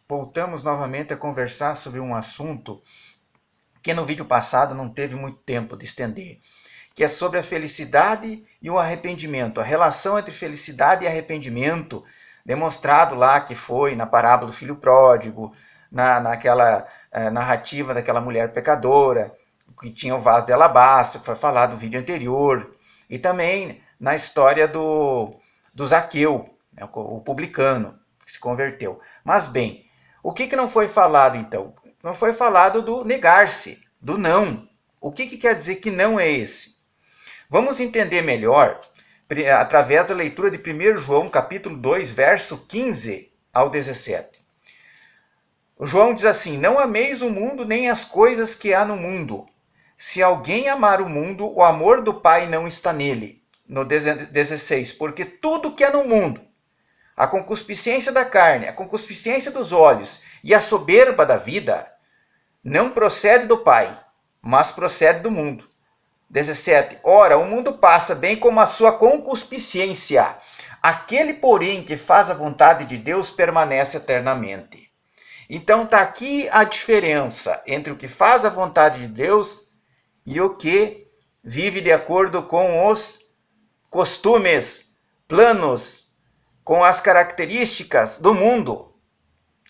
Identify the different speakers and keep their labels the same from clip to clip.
Speaker 1: voltamos novamente a conversar sobre um assunto que no vídeo passado não teve muito tempo de estender, que é sobre a felicidade e o arrependimento, a relação entre felicidade e arrependimento, demonstrado lá que foi na parábola do filho pródigo, naquela narrativa daquela mulher pecadora, que tinha o vaso de alabastro, que foi falado no vídeo anterior, e também na história do Zaqueu, né, o publicano, que se converteu. Mas bem, o que não foi falado então? Não foi falado do negar-se, do não. O que quer dizer que não é esse? Vamos entender melhor através da leitura de 1 João, capítulo 2, verso 15 ao 17. O João diz assim: não ameis o mundo nem as coisas que há no mundo. Se alguém amar o mundo, o amor do Pai não está nele. No 16, porque tudo que há no mundo, a concupiscência da carne, a concupiscência dos olhos e a soberba da vida, não procede do Pai, mas procede do mundo. 17. Ora, o mundo passa bem como a sua concupiscência. Aquele, porém, que faz a vontade de Deus permanece eternamente. Então está aqui a diferença entre o que faz a vontade de Deus e o que vive de acordo com os costumes, planos, com as características do mundo.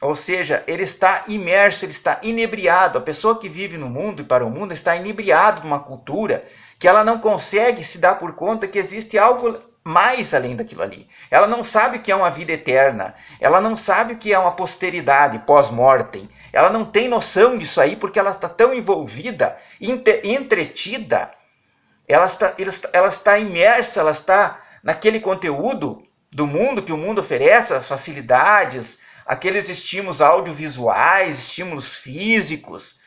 Speaker 1: Ou seja, ele está imerso, ele está inebriado. A pessoa que vive no mundo e para o mundo está inebriado de uma cultura que ela não consegue se dar por conta que existe algo mais além daquilo ali. Ela não sabe o que é uma vida eterna. Ela não sabe o que é uma posteridade pós-mortem. Ela não tem noção disso aí porque ela está tão envolvida, entretida. Ela está imersa, ela está naquele conteúdo do mundo que o mundo oferece, as facilidades, aqueles estímulos audiovisuais, estímulos físicos,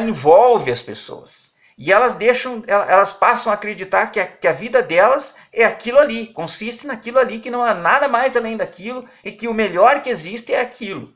Speaker 1: envolve as pessoas. E elas passam a acreditar que a vida delas é aquilo ali, consiste naquilo ali, que não há nada mais além daquilo e que o melhor que existe é aquilo.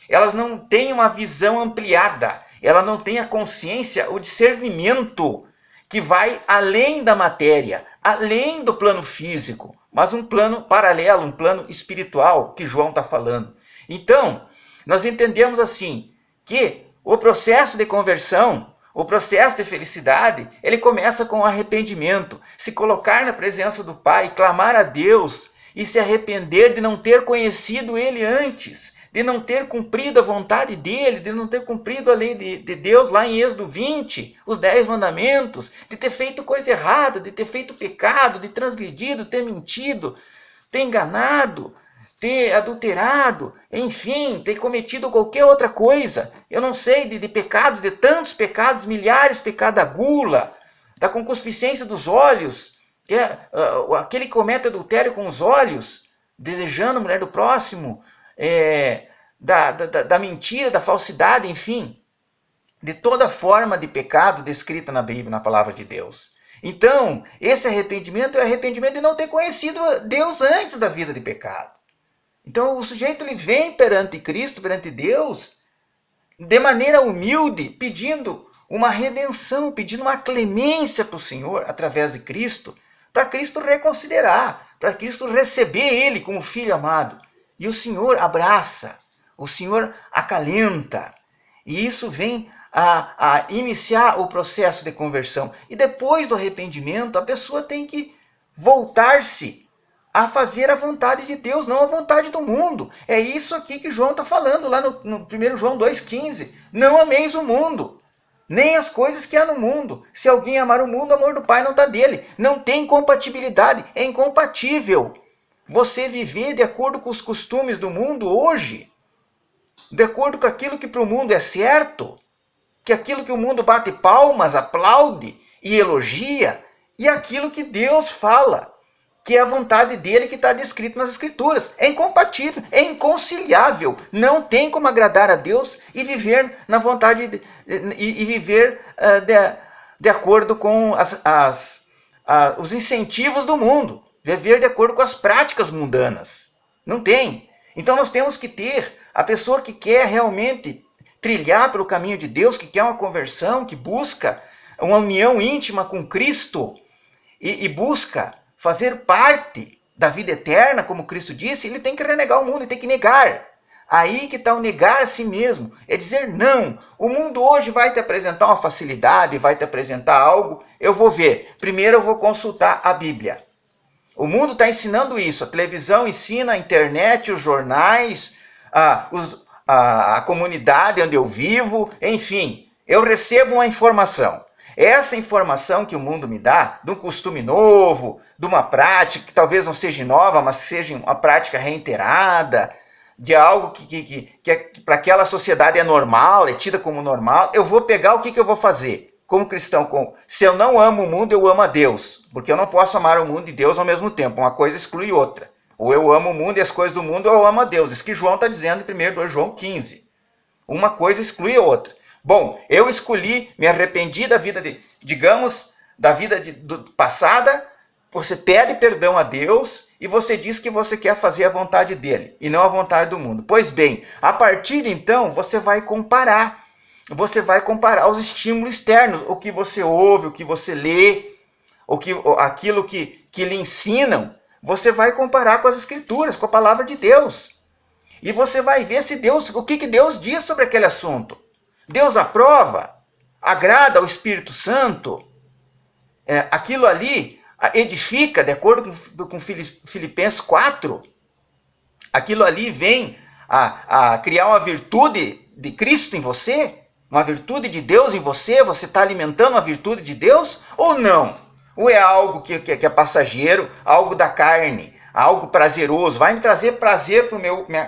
Speaker 1: Elas não têm uma visão ampliada, ela não tem a consciência, o discernimento que vai além da matéria, além do plano físico, mas um plano paralelo, um plano espiritual que João está falando. Então, nós entendemos assim, que o processo de conversão, o processo de felicidade, ele começa com arrependimento, se colocar na presença do Pai, clamar a Deus e se arrepender de não ter conhecido Ele antes, de não ter cumprido a vontade dEle, de não ter cumprido a lei de Deus lá em Êxodo 20, os 10 mandamentos, de ter feito coisa errada, de ter feito pecado, de transgredido, ter mentido, ter enganado, ter adulterado, enfim, ter cometido qualquer outra coisa. Eu não sei, de pecados, de tantos pecados, milhares de pecados, da gula, da concupiscência dos olhos, que é aquele que comete adultério com os olhos, desejando a mulher do próximo, da mentira, da falsidade, enfim, de toda forma de pecado descrita na Bíblia, na palavra de Deus. Então, esse arrependimento é o arrependimento de não ter conhecido Deus antes da vida de pecado. Então o sujeito ele vem perante Cristo, perante Deus, de maneira humilde, pedindo uma redenção, pedindo uma clemência para o Senhor, através de Cristo, para Cristo reconsiderar, para Cristo receber ele como filho amado. E o Senhor abraça, o Senhor acalenta, e isso vem a iniciar o processo de conversão. E depois do arrependimento, a pessoa tem que voltar-se a fazer a vontade de Deus, não a vontade do mundo. É isso aqui que João está falando lá no 1 João 2,15. Não ameis o mundo, nem as coisas que há no mundo. Se alguém amar o mundo, o amor do Pai não está dele. Não tem compatibilidade, é incompatível. Você viver de acordo com os costumes do mundo hoje, de acordo com aquilo que para o mundo é certo, que aquilo que o mundo bate palmas, aplaude e elogia, e aquilo que Deus fala, que é a vontade dele que está descrito nas Escrituras. É incompatível, é inconciliável. Não tem como agradar a Deus e viver na vontade e viver de acordo com os incentivos do mundo. Viver de acordo com as práticas mundanas. Não tem. Então nós temos que ter a pessoa que quer realmente trilhar pelo caminho de Deus, que quer uma conversão, que busca uma união íntima com Cristo e busca fazer parte da vida eterna, como Cristo disse, ele tem que renegar o mundo, ele tem que negar Aí que está o negar a si mesmo. É dizer não. O mundo hoje vai te apresentar uma facilidade, vai te apresentar algo. Eu vou ver. Primeiro eu vou consultar a Bíblia. O mundo está ensinando isso. A televisão ensina, a internet, os jornais, a comunidade onde eu vivo. Enfim, eu recebo uma informação. Essa informação que o mundo me dá, de um costume novo, de uma prática que talvez não seja nova, mas seja uma prática reiterada, de algo que para aquela sociedade é normal, é tida como normal, eu vou pegar o que eu vou fazer como cristão. Se eu não amo o mundo, eu amo a Deus, porque eu não posso amar o mundo e Deus ao mesmo tempo, uma coisa exclui outra. Ou eu amo o mundo e as coisas do mundo, ou eu amo a Deus. Isso que João está dizendo em 1 João 15. Uma coisa exclui a outra. Bom, eu escolhi, me arrependi da vida, da vida passada. Você pede perdão a Deus e você diz que você quer fazer a vontade dele e não a vontade do mundo. Pois bem, a partir de então você vai comparar. Você vai comparar os estímulos externos, o que você ouve, o que você lê, aquilo que lhe ensinam. Você vai comparar com as Escrituras, com a palavra de Deus. E você vai ver o que Deus diz sobre aquele assunto. Deus aprova, agrada ao Espírito Santo, aquilo ali edifica, de acordo com Filipenses 4, aquilo ali vem a criar uma virtude de Cristo em você, uma virtude de Deus em você, você está alimentando a virtude de Deus ou não? Ou é algo que é passageiro, algo da carne, algo prazeroso, vai me trazer prazer para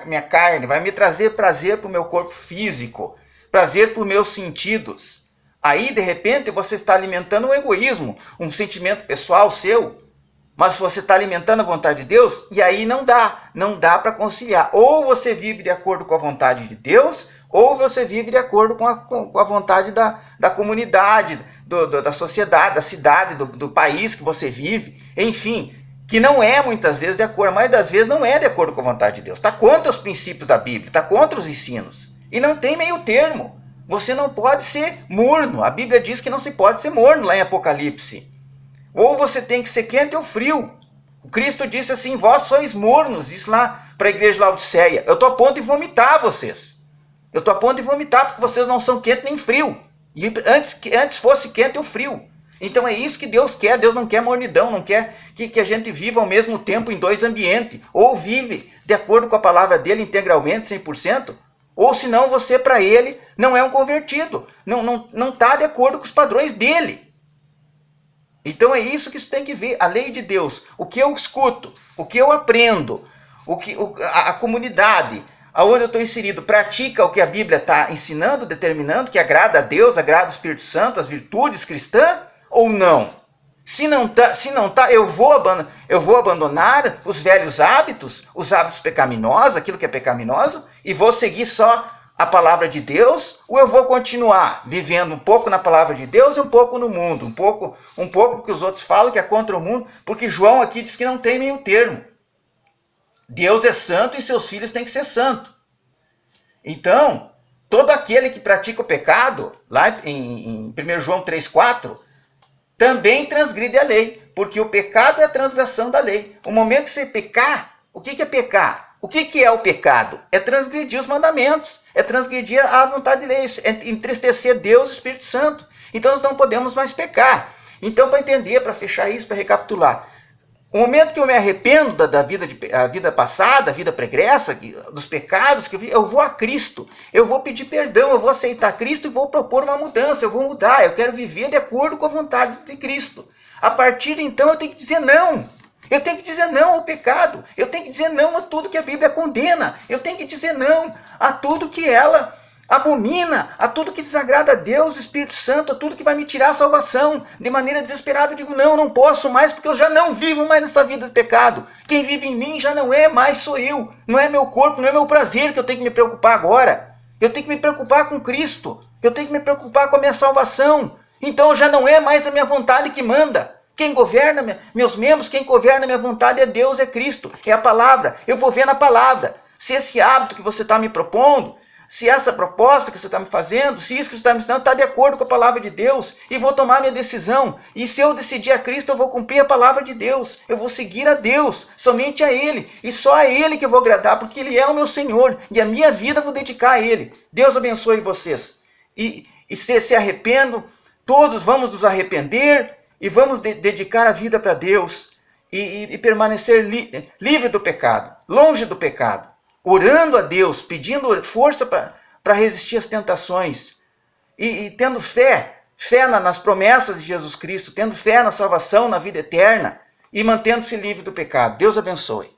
Speaker 1: minha carne, vai me trazer prazer para o meu corpo físico, prazer para os meus sentidos. Aí, de repente, você está alimentando um egoísmo, um sentimento pessoal seu, mas você está alimentando a vontade de Deus, e aí não dá para conciliar. Ou você vive de acordo com a vontade de Deus, ou você vive de acordo com a vontade da comunidade, da sociedade, da cidade, do país que você vive, enfim, que não é muitas vezes de acordo, a maioria das vezes não é de acordo com a vontade de Deus, está contra os princípios da Bíblia, está contra os ensinos, e não tem meio termo. Você não pode ser morno, a Bíblia diz que não se pode ser morno lá em Apocalipse. Ou você tem que ser quente ou frio. O Cristo disse assim, vós sois mornos, diz lá para a igreja de Laodiceia, eu estou a ponto de vomitar vocês. Eu estou a ponto de vomitar porque vocês não são quente nem frio. E antes fosse quente ou frio. Então é isso que Deus quer. Deus não quer mornidão, não quer que a gente viva ao mesmo tempo em dois ambientes. Ou vive de acordo com a palavra dele integralmente, 100%. Ou senão você para ele não é um convertido. Não está de acordo com os padrões dele. Então é isso que você tem que ver. A lei de Deus. O que eu escuto, o que eu aprendo, a comunidade aonde eu estou inserido pratica o que a Bíblia está ensinando, determinando, que agrada a Deus, agrada o Espírito Santo, as virtudes cristãs, ou não? Se não tá, eu vou abandonar os velhos hábitos, os hábitos pecaminosos, aquilo que é pecaminoso, e vou seguir só a palavra de Deus, ou eu vou continuar vivendo um pouco na palavra de Deus e um pouco no mundo, um pouco que os outros falam que é contra o mundo, porque João aqui diz que não tem meio termo. Deus é santo e seus filhos têm que ser santos. Então, todo aquele que pratica o pecado, lá em 1 João 3,4, também transgride a lei, porque o pecado é a transgressão da lei. O momento que você pecar, o que é pecar? O que é o pecado? É transgredir os mandamentos, é transgredir a vontade de Deus, é entristecer Deus e o Espírito Santo. Então nós não podemos mais pecar. Então, para entender, para fechar isso, para recapitular, o momento que eu me arrependo da vida passada, da vida pregressa, dos pecados que eu vou a Cristo, eu vou pedir perdão, eu vou aceitar Cristo e vou propor uma mudança, eu vou mudar, eu quero viver de acordo com a vontade de Cristo. A partir de então eu tenho que dizer não. Eu tenho que dizer não ao pecado, eu tenho que dizer não a tudo que a Bíblia condena, eu tenho que dizer não a tudo que ela abomina, a tudo que desagrada a Deus, o Espírito Santo, a tudo que vai me tirar a salvação. De maneira desesperada eu digo, não posso mais, porque eu já não vivo mais nessa vida de pecado. Quem vive em mim já não é mais, sou eu. Não é meu corpo, não é meu prazer que eu tenho que me preocupar agora. Eu tenho que me preocupar com Cristo. Eu tenho que me preocupar com a minha salvação. Então já não é mais a minha vontade que manda. Quem governa meus membros, quem governa minha vontade é Deus, é Cristo, é a palavra. Eu vou ver na palavra. Se esse hábito que você está me propondo, se essa proposta que você está me fazendo, se isso que você está me ensinando está de acordo com a palavra de Deus, e vou tomar minha decisão. E se eu decidir a Cristo, eu vou cumprir a palavra de Deus, eu vou seguir a Deus, somente a Ele, e só a Ele que eu vou agradar, porque Ele é o meu Senhor, e a minha vida eu vou dedicar a Ele. Deus abençoe vocês. E se arrependam, todos vamos nos arrepender, e vamos dedicar a vida para Deus, e permanecer livre do pecado, longe do pecado, orando a Deus, pedindo força para resistir às tentações, e tendo fé nas promessas de Jesus Cristo, tendo fé na salvação, na vida eterna, e mantendo-se livre do pecado. Deus abençoe.